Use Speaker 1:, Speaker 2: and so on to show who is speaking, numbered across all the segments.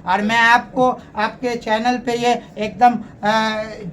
Speaker 1: और मैं आपको आपके चैनल पे ये एकदम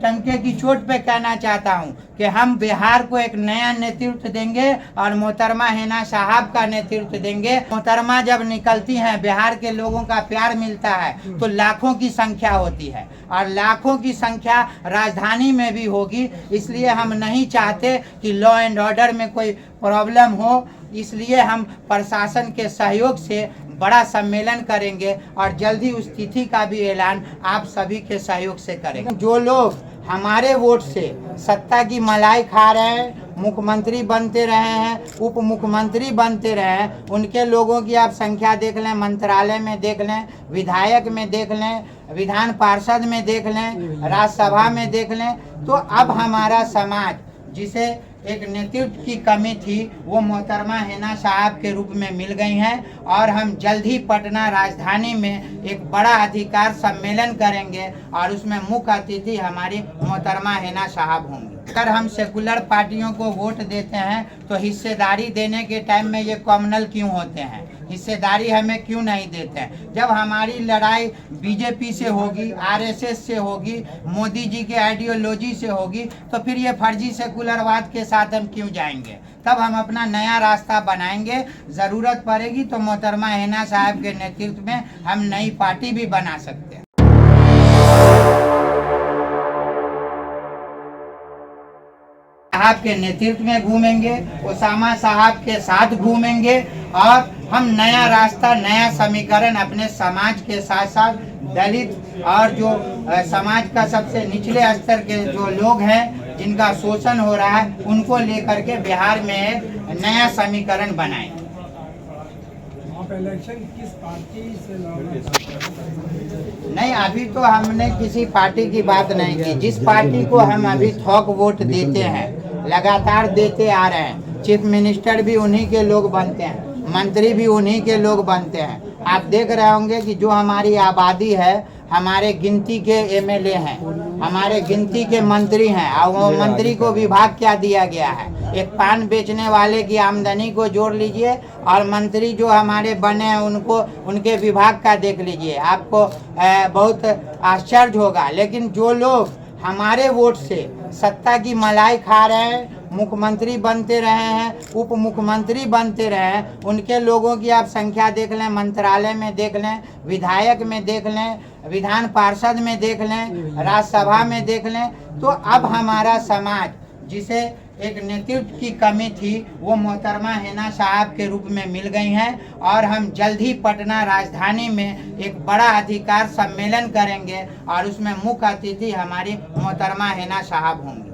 Speaker 1: डंके की चोट पे कहना चाहता हूँ कि हम बिहार को एक नया नेतृत्व देंगे और मोहतरमा हिना साहब का नेतृत्व देंगे। मोहतरमा जब निकलती हैं, बिहार के लोगों का प्यार मिलता है तो लाखों की संख्या होती है और लाखों की संख्या राजधानी में भी होगी। इसलिए हम नहीं चाहते कि लॉ एंड ऑर्डर में कोई प्रॉब्लम हो, इसलिए हम प्रशासन के सहयोग से बड़ा सम्मेलन करेंगे और जल्दी उस तिथि का भी ऐलान आप सभी के सहयोग से करेंगे। जो लोग हमारे वोट से सत्ता की मलाई खा रहे हैं, मुख्यमंत्री बनते रहे हैं, उप मुख्यमंत्री बनते रहे हैं, उनके लोगों की आप संख्या देख लें, मंत्रालय में देख लें, विधायक में देख लें, विधान पार्षद में देख लें, राज्यसभा में देख लें। तो अब हमारा समाज, जिसे एक नेतृत्व की कमी थी, वो मोहतरमा हिना साहब के रूप में मिल गई हैं और हम जल्द ही पटना राजधानी में एक बड़ा अधिकार सम्मेलन करेंगे और उसमें मुख्य अतिथि हमारी मोहतरमा हिना साहब होंगी। अगर हम सेकुलर पार्टियों को वोट देते हैं तो हिस्सेदारी देने के टाइम में ये कॉमनल क्यों होते हैं, हिस्सेदारी हमें क्यों नहीं देते हैं? जब हमारी लड़ाई बीजेपी से होगी, आरएसएस से होगी, मोदी जी के आइडियोलॉजी से होगी, तो फिर ये फर्जी सेकुलरवाद के साथ हम क्यों जाएंगे? तब हम अपना नया रास्ता बनाएंगे। ज़रूरत पड़ेगी तो मोहतरमा हिना साहब के नेतृत्व में हम नई पार्टी भी बना सकते हैं। साहब के नेतृत्व में घूमेंगे, ओसामा साहब के साथ घूमेंगे और हम नया रास्ता, नया समीकरण अपने समाज के साथ साथ दलित और जो समाज का सबसे निचले स्तर के जो लोग हैं, जिनका शोषण हो रहा है, उनको लेकर के बिहार में एक नया समीकरण बनाएंगे।
Speaker 2: इलेक्शन किस पार्टी से
Speaker 1: नहीं, अभी तो हमने किसी पार्टी की बात नहीं की। जिस पार्टी को हम अभी थोक वोट देते हैं, लगातार देते आ रहे हैं, चीफ मिनिस्टर भी उन्हीं के लोग बनते हैं, मंत्री भी उन्हीं के लोग बनते हैं। आप देख रहे होंगे कि जो हमारी आबादी है, हमारे गिनती के एमएलए हैं, हमारे गिनती के मंत्री हैं और वो मंत्री को विभाग क्या दिया गया है? एक पान बेचने वाले की आमदनी को जोड़ लीजिए और मंत्री जो हमारे बने हैं उनको, उनके विभाग का देख लीजिए, आपको बहुत आश्चर्य होगा। लेकिन जो लोग हमारे वोट से सत्ता की मलाई खा रहे हैं, मुख्यमंत्री बनते रहे हैं, उप मुख्यमंत्री बनते रहे हैं, उनके लोगों की आप संख्या देख लें, मंत्रालय में देख लें, विधायक में देख लें, विधान पार्षद में देख लें, राज्यसभा में देख लें। तो अब हमारा समाज, जिसे एक नेतृत्व की कमी थी, वो मोहतरमा हिना साहब के रूप में मिल गई हैं और हम जल्द ही पटना राजधानी में एक बड़ा अधिकार सम्मेलन करेंगे और उसमें मुख्य अतिथि हमारी मोहतरमा हिना साहब होंगी।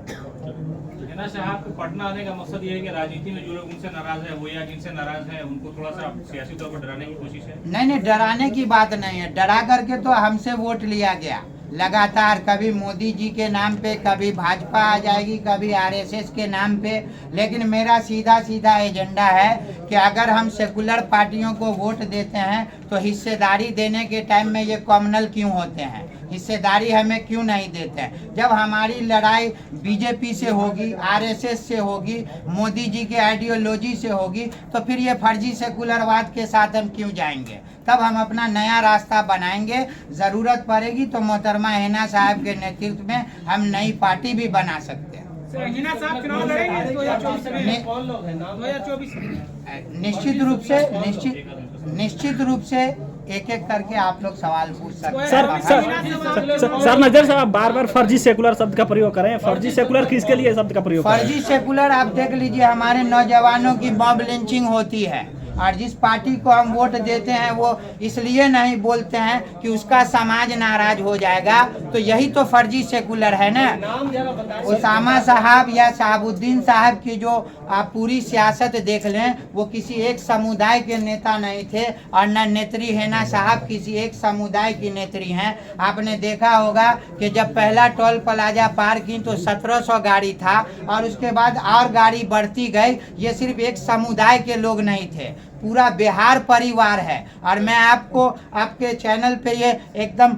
Speaker 3: हिना साहब को पटना आने का मकसद ये है कि राजनीति में जो लोग उनसे नाराज है वो, या जिनसे नाराज है उनको थोड़ा सा सियासी तौर पर डराने की कोशिश है?
Speaker 1: नहीं, डराने की बात नहीं है। डरा करके तो हमसे वोट लिया गया लगातार, कभी मोदी जी के नाम पे, कभी भाजपा आ जाएगी, कभी आरएसएस के नाम पे। लेकिन मेरा सीधा सीधा एजेंडा है कि अगर हम सेकुलर पार्टियों को वोट देते हैं तो हिस्सेदारी देने के टाइम में ये कॉमनल क्यों होते हैं, हिस्सेदारी हमें क्यों नहीं देते हैं? जब हमारी लड़ाई बीजेपी से होगी, आरएसएस से होगी, मोदी जी के आइडियोलॉजी से होगी, तो फिर ये फर्जी सेकुलरवाद के साथ हम क्यों जाएंगे? तब हम अपना नया रास्ता बनाएंगे। ज़रूरत पड़ेगी तो मोहतरमा हिना साहब के नेतृत्व में हम नई पार्टी भी बना सकते हैं।
Speaker 2: हिना साहब चुनाव लड़ेंगे 2024 में?
Speaker 1: निश्चित रूप से एक एक करके आप लोग सवाल पूछ सकते हैं।
Speaker 4: सर नजर साहब बार बार फर्जी सेकुलर शब्द का प्रयोग करें, फर्जी सेकुलर किसके लिए शब्द का प्रयोग?
Speaker 1: फर्जी सेकुलर आप देख लीजिए, हमारे नौजवानों की मॉब लिंचिंग होती है और जिस पार्टी को हम वोट देते हैं वो इसलिए नहीं बोलते हैं कि उसका समाज नाराज हो जाएगा, तो यही तो फर्जी सेकुलर है ना। ओसामा साहब या शहाबुद्दीन साहब की जो आप पूरी सियासत देख लें, वो किसी एक समुदाय के नेता नहीं थे और न नेत्री हिना साहब किसी एक समुदाय की नेत्री हैं। आपने देखा होगा कि जब पहला टोल प्लाजा पार की तो 1700 गाड़ी था और उसके बाद और गाड़ी बढ़ती गई। ये सिर्फ एक समुदाय के लोग नहीं थे, पूरा बिहार परिवार है। और मैं आपको आपके चैनल पे ये एकदम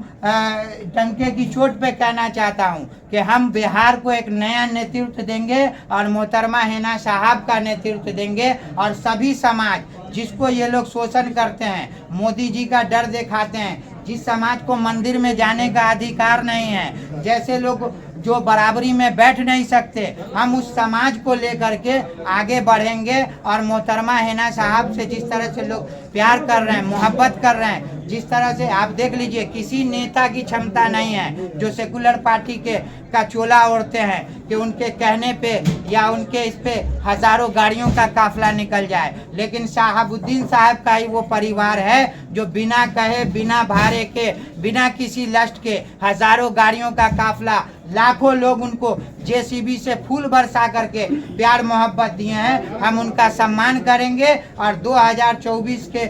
Speaker 1: डंके की चोट पे कहना चाहता हूँ कि हम बिहार को एक नया नेतृत्व देंगे और मोहतरमा हिना साहब का नेतृत्व देंगे और सभी समाज, जिसको ये लोग शोषण करते हैं, मोदी जी का डर दिखाते हैं, जिस समाज को मंदिर में जाने का अधिकार नहीं है, जैसे लोग जो बराबरी में बैठ नहीं सकते, हम उस समाज को लेकर के आगे बढ़ेंगे। और मोहतरमा हिना साहब से जिस तरह से लोग प्यार कर रहे हैं, मोहब्बत कर रहे हैं, जिस तरह से आप देख लीजिए, किसी नेता की क्षमता नहीं है जो सेकुलर पार्टी के का चोला ओढ़ते हैं कि उनके कहने पे या उनके इस पे हजारों गाड़ियों का काफिला निकल जाए। लेकिन शहाबुद्दीन साहब का ही वो परिवार है जो बिना कहे, बिना भाड़े के, बिना किसी लस्ट के हजारों गाड़ियों का काफिला, लाखों लोग उनको जेसीबी से फूल बरसा करके प्यार मोहब्बत दिए हैं। हम उनका सम्मान करेंगे और 2024 के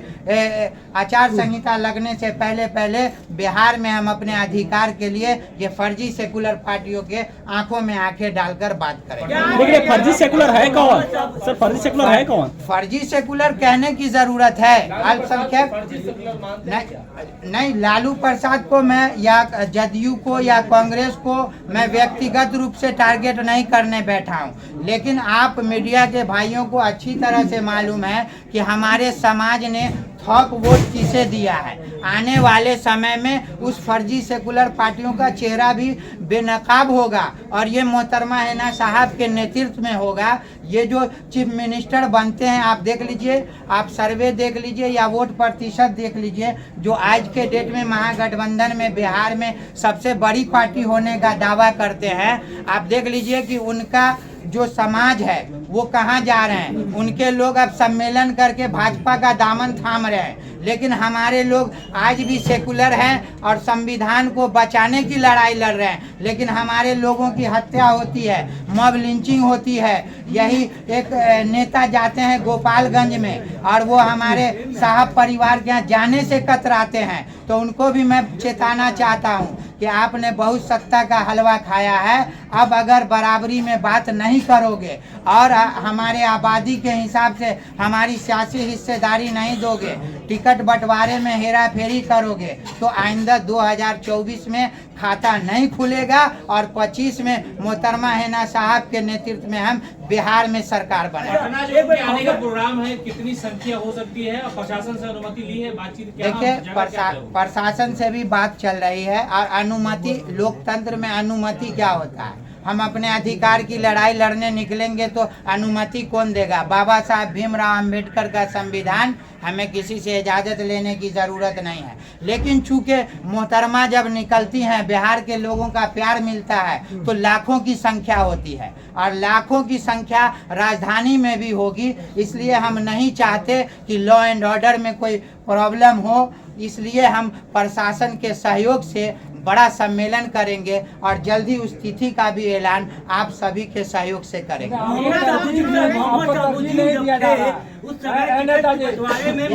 Speaker 1: आचार संहिता लगने से पहले पहले बिहार में हम अपने अधिकार के लिए ये फर्जी सेकुलर पार्टियों के आंखों में आंखें डालकर बात करेंगे।
Speaker 4: देखिए फर्जी सेकुलर है कौन सर? फर्जी सेकुलर है कौन?
Speaker 1: फर्जी सेकुलर कहने की जरूरत है। अल्पसंख्यक नहीं, लालू प्रसाद को मैं या जदयू को या कांग्रेस को मैं व्यक्तिगत रूप से टारगेट नहीं करने बैठा हूं, लेकिन आप मीडिया के भाइयों को अच्छी तरह से मालूम है कि हमारे समाज ने थोक वोट किसे दिया है। आने वाले समय में उस फर्जी सेकुलर पार्टियों का चेहरा भी बेनकाब होगा और ये मोहतरमा हिना साहब के नेतृत्व में होगा। ये जो चीफ मिनिस्टर बनते हैं, आप देख लीजिए, आप सर्वे देख लीजिए या वोट प्रतिशत देख लीजिए, जो आज के डेट में महागठबंधन में बिहार में सबसे बड़ी पार्टी होने का दावा करते हैं, आप देख लीजिए कि उनका जो समाज है वो कहाँ जा रहे हैं। उनके लोग अब सम्मेलन करके भाजपा का दामन थाम रहे हैं, लेकिन हमारे लोग आज भी सेकुलर हैं और संविधान को बचाने की लड़ाई लड़ रहे हैं। लेकिन हमारे लोगों की हत्या होती है, मॉब लिंचिंग होती है। यही एक नेता जाते हैं गोपालगंज में और वो हमारे साहब परिवार के यहाँ जाने से कतराते हैं, तो उनको भी मैं चेताना चाहता हूँ कि आपने बहुत सत्ता का हलवा खाया है। अब अगर बराबरी में बात नहीं करोगे और हमारे आबादी के हिसाब से हमारी सियासी हिस्सेदारी नहीं दोगे, टिकट बंटवारे में हेरा फेरी करोगे, तो आइंदा 2024 में खाता नहीं खुलेगा और 25 में मोहतरमा हिना साहब के नेतृत्व में हम बिहार में सरकार बनाएंगे।
Speaker 3: पटना जो उनके आने का प्रोग्राम है, कितनी संख्या हो सकती है और प्रशासन से अनुमति ली है? बातचीत
Speaker 1: देखिए, प्रशासन से भी बात चल रही है और अनुमति, लोकतंत्र में अनुमति क्या होता है? हम अपने अधिकार की लड़ाई लड़ने निकलेंगे तो अनुमति कौन देगा? बाबा साहब भीमराव अंबेडकर का संविधान, हमें किसी से इजाज़त लेने की ज़रूरत नहीं है। लेकिन चूंकि मोहतरमा जब निकलती हैं, बिहार के लोगों का प्यार मिलता है तो लाखों की संख्या होती है और लाखों की संख्या राजधानी में भी होगी। इसलिए हम नहीं चाहते कि लॉ एंड ऑर्डर में कोई प्रॉब्लम हो, इसलिए हम प्रशासन के सहयोग से बड़ा सम्मेलन करेंगे और जल्दी उस तिथि का भी ऐलान आप सभी के सहयोग से करेंगे।
Speaker 5: उस समय टिकट बंटवारे में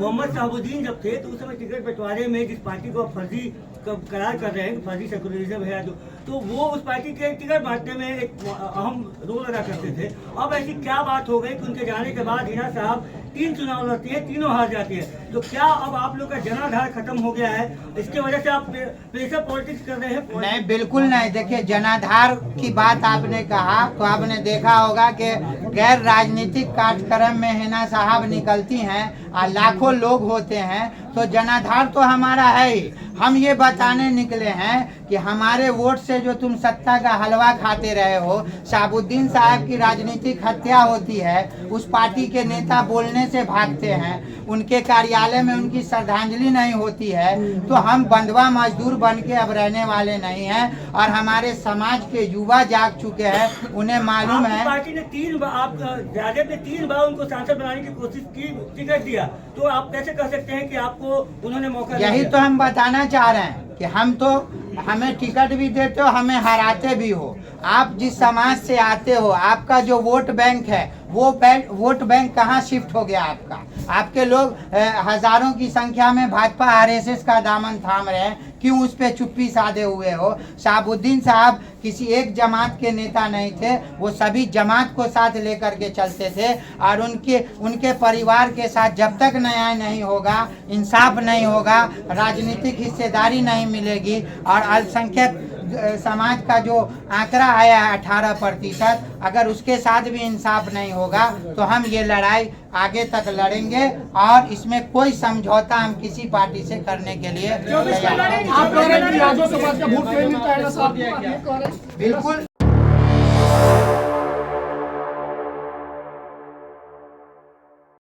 Speaker 5: मोहम्मद शहाबुद्दीन जब थे तो उस समय टिकट बंटवारे में जिस पार्टी को फर्जी करार कर रहे हैं, फर्जी सेकुलरिज्म है तो वो उस पार्टी के टिकट बांटने में एक अहम रोल अदा करते थे। अब ऐसी क्या बात हो गई कि उनके जाने के बाद हिना साहब 3 चुनाव लड़ती है, तीनों हार जाती है, तो क्या अब आप लोग का जनाधार खत्म हो गया है? इसके वजह से आप प्रेशर पॉलिटिक्स कर रहे हैं? नहीं,
Speaker 1: बिल्कुल नहीं। देखिए, जनाधार की बात आपने कहा तो आपने देखा होगा कि गैर राजनीतिक कार्यक्रम में हिना साहब निकलती हैं और लाखों लोग होते हैं, तो जनाधार तो हमारा है ही। हम ये बताने निकले हैं कि हमारे वोट से जो तुम सत्ता का हलवा खाते रहे हो, शहाबुद्दीन साहब की राजनीतिक हत्या होती है, उस पार्टी के नेता बोलने से भागते हैं, उनके कार्यालय में उनकी श्रद्धांजलि नहीं होती है, तो हम बंधुआ मजदूर बन के अब रहने वाले नहीं हैं। और हमारे समाज के युवा जाग चुके हैं, उन्हें मालूम है।
Speaker 5: पार्टी ने 3 बार उनको सांसद बनाने की कोशिश की, टिकट दिया, तो आप कैसे कह सकते हैं कि आपको उन्होंने मौका? यही
Speaker 1: तो हम बताना चाह रहे हैं कि हम तो, हमें टिकट भी देते हो, हमें हराते भी हो। आप जिस समाज से आते हो, आपका जो वोट बैंक है, वो वोट बैंक कहाँ शिफ्ट हो गया आपका? आपके लोग हजारों की संख्या में भाजपा आरएसएस का दामन थाम रहे हैं, क्यों उस पे चुप्पी साधे हुए हो? शहाबुद्दीन साहब किसी एक जमात के नेता नहीं थे, वो सभी जमात को साथ लेकर के चलते थे। और उनके परिवार के साथ जब तक न्याय नहीं होगा, इंसाफ नहीं होगा, राजनीतिक हिस्सेदारी नहीं मिलेगी और अल्पसंख्यक समाज का जो आंकड़ा आया है 18%, अगर उसके साथ भी इंसाफ नहीं होगा तो हम ये लड़ाई आगे तक लड़ेंगे और इसमें कोई समझौता हम किसी पार्टी से करने के लिए तैयार हैं।
Speaker 2: आप कह रहे हैं कि राजो समाज का वोट नहीं मिलता है ना साहब?
Speaker 1: बिल्कुल